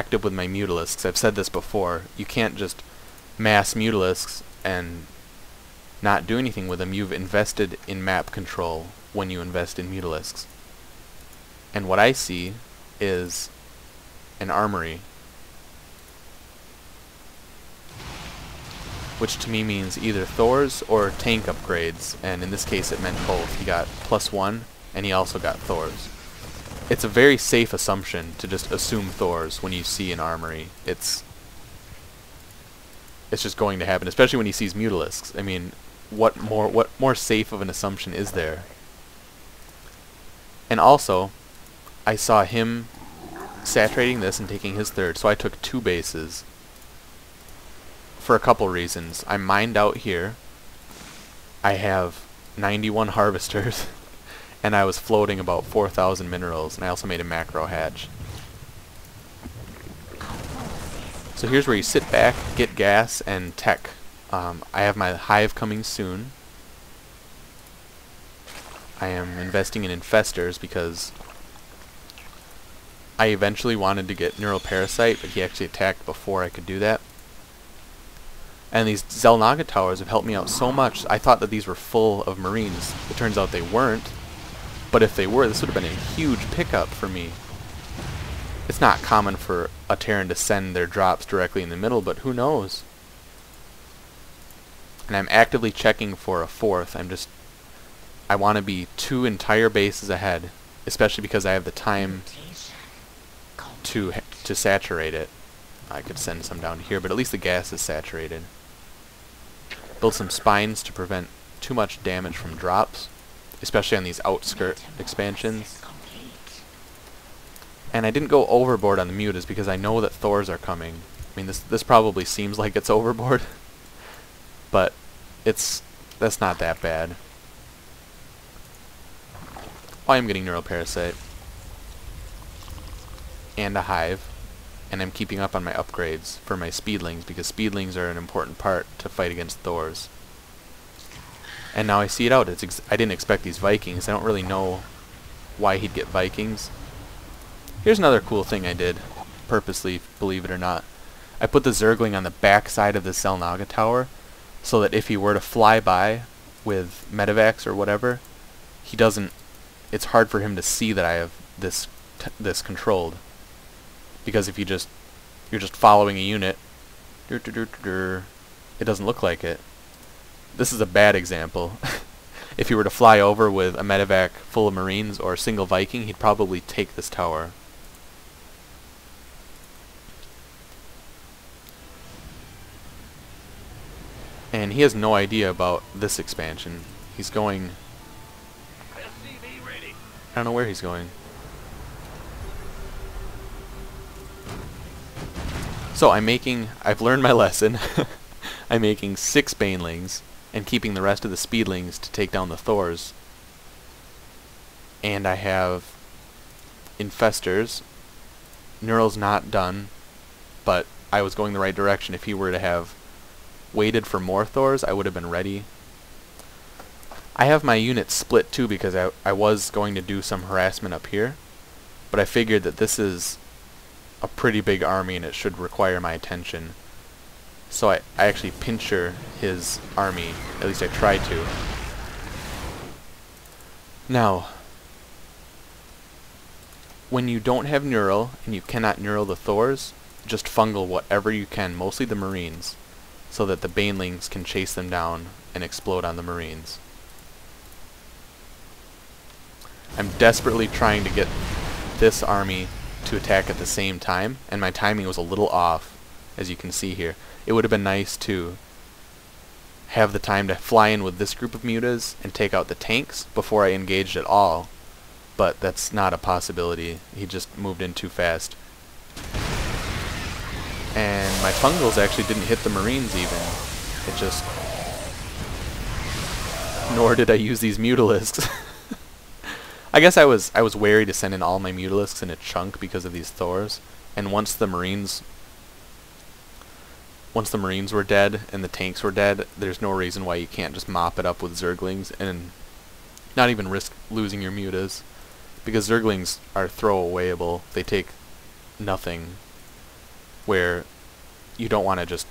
active with my mutalisks. I've said this before. You can't just mass mutalisks and not do anything with them. You've invested in map control when you invest in mutalisks. And what I see is an armory, which to me means either Thors or tank upgrades, and in this case it meant both. He got +1 and he also got Thors. It's a very safe assumption to just assume Thors when you see an armory. It's just going to happen, especially when he sees mutalisks. I mean, what more safe of an assumption is there? And also, I saw him saturating this and taking his third, so I took 2 bases for a couple reasons. I mined out here. I have 91 harvesters, and I was floating about 4,000 minerals, and I also made a macro hatch. So here's where you sit back, get gas, and tech. I have my hive coming soon. I am investing in infestors because I eventually wanted to get Neuroparasite, but he actually attacked before I could do that. And these Xel'Naga towers have helped me out so much. I thought that these were full of Marines. It turns out they weren't. But if they were, this would have been a huge pickup for me. It's not common for a Terran to send their drops directly in the middle, but who knows? And I'm actively checking for a 4th. I want to be 2 entire bases ahead, especially because I have the time to saturate it. I could send some down here, but at least the gas is saturated. Build some spines to prevent too much damage from drops, especially on these outskirt expansions. And I didn't go overboard on the mutas because I know that Thors are coming. I mean, this probably seems like it's overboard, but that's not that bad. Oh, I am getting Neuroparasite and a hive, and I'm keeping up on my upgrades for my speedlings because speedlings are an important part to fight against Thors. And now I see it out. I didn't expect these Vikings. I don't really know why he'd get Vikings. Here's another cool thing I did, purposely, believe it or not. I put the Zergling on the back side of the Xel'Naga tower, so that if he were to fly by with medevacs or whatever, it's hard for him to see that I have this controlled. Because if you're just following a unit, it doesn't look like it. This is a bad example. If you were to fly over with a medevac full of Marines or a single Viking, he'd probably take this tower. And he has no idea about this expansion. He's going... I don't know where he's going. So I've learned my lesson. I'm making 6 banelings and keeping the rest of the speedlings to take down the Thors. And I have infestors. Neural's not done, but I was going the right direction. If he were to have waited for more Thors, I would have been ready. I have my units split too because I was going to do some harassment up here, but I figured that this is a pretty big army and it should require my attention. So I actually pincher his army, at least I try to. Now, when you don't have Neural and you cannot Neural the Thors, just fungal whatever you can, mostly the Marines, so that the banelings can chase them down and explode on the Marines. I'm desperately trying to get this army to attack at the same time, and my timing was a little off, as you can see here. It would have been nice to have the time to fly in with this group of mutas and take out the tanks before I engaged at all, but that's not a possibility. He just moved in too fast. And my fungals actually didn't hit the Marines even. It just... Nor did I use these mutalisks. I guess I was wary to send in all my mutalisks in a chunk because of these Thors, and once the Marines were dead and the tanks were dead, there's no reason why you can't just mop it up with Zerglings and not even risk losing your mutas, because Zerglings are throwawayable. They take nothing. where you don't want to just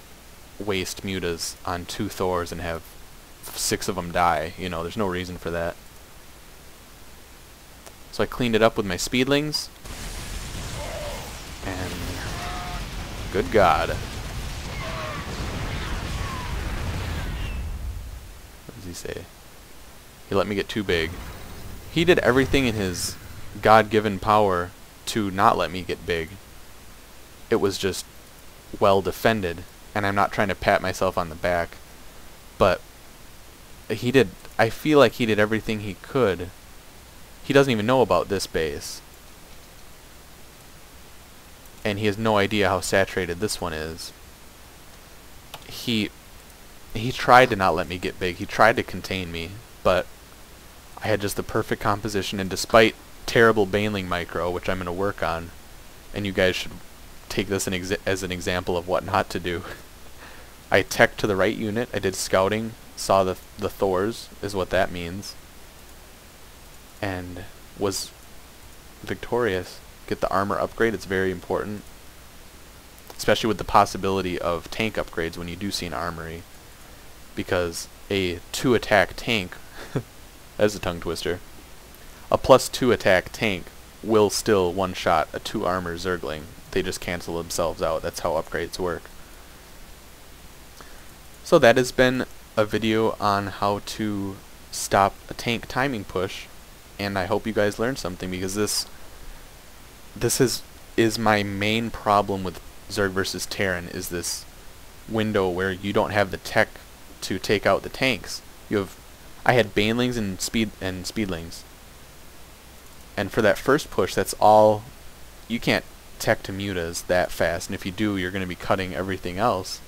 waste mutas on 2 Thors and have 6 of them die. You know, there's no reason for that. So I cleaned it up with my speedlings, and good God. What does he say? He let me get too big. He did everything in his God-given power to not let me get big. It was just well defended, and I'm not trying to pat myself on the back, but he did, I feel like he did everything he could. He doesn't even know about this base, and he has no idea how saturated this one is. He tried to not let me get big. He tried to contain me, but I had just the perfect composition, and despite terrible baneling micro, which I'm going to work on, and you guys should take this as an example of what not to do. I teched to the right unit, I did scouting, saw the Thors, is what that means, and was victorious. Get the armor upgrade, it's very important, especially with the possibility of tank upgrades when you do see an armory, because a 2 attack tank, that's a tongue twister, a +2 attack tank will still one-shot a 2 armor Zergling. They just cancel themselves out. That's how upgrades work. So that has been a video on how to stop a tank timing push, and I hope you guys learned something, because this is my main problem with Zerg versus Terran, is this window where you don't have the tech to take out the tanks. I had banelings and speedlings, and for that first push, that's all. You can't tech to mutas that fast, and if you do, you're going to be cutting everything else.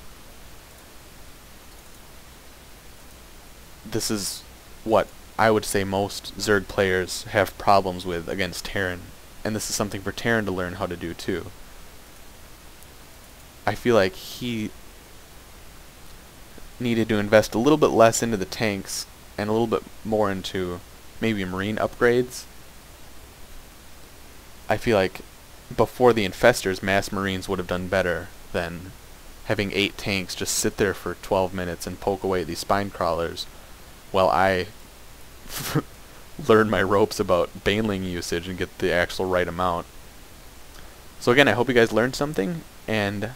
This is what I would say most Zerg players have problems with against Terran, and this is something for Terran to learn how to do too. I feel like he needed to invest a little bit less into the tanks and a little bit more into maybe marine upgrades. I feel like before the infestors, mass marines would have done better than having 8 tanks just sit there for 12 minutes and poke away at these spine crawlers while I learn my ropes about baneling usage and get the actual right amount. So again, I hope you guys learned something, and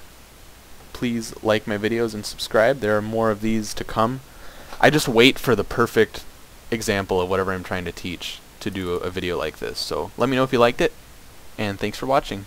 please like my videos and subscribe. There are more of these to come. I just wait for the perfect example of whatever I'm trying to teach to do a video like this. So let me know if you liked it, and thanks for watching.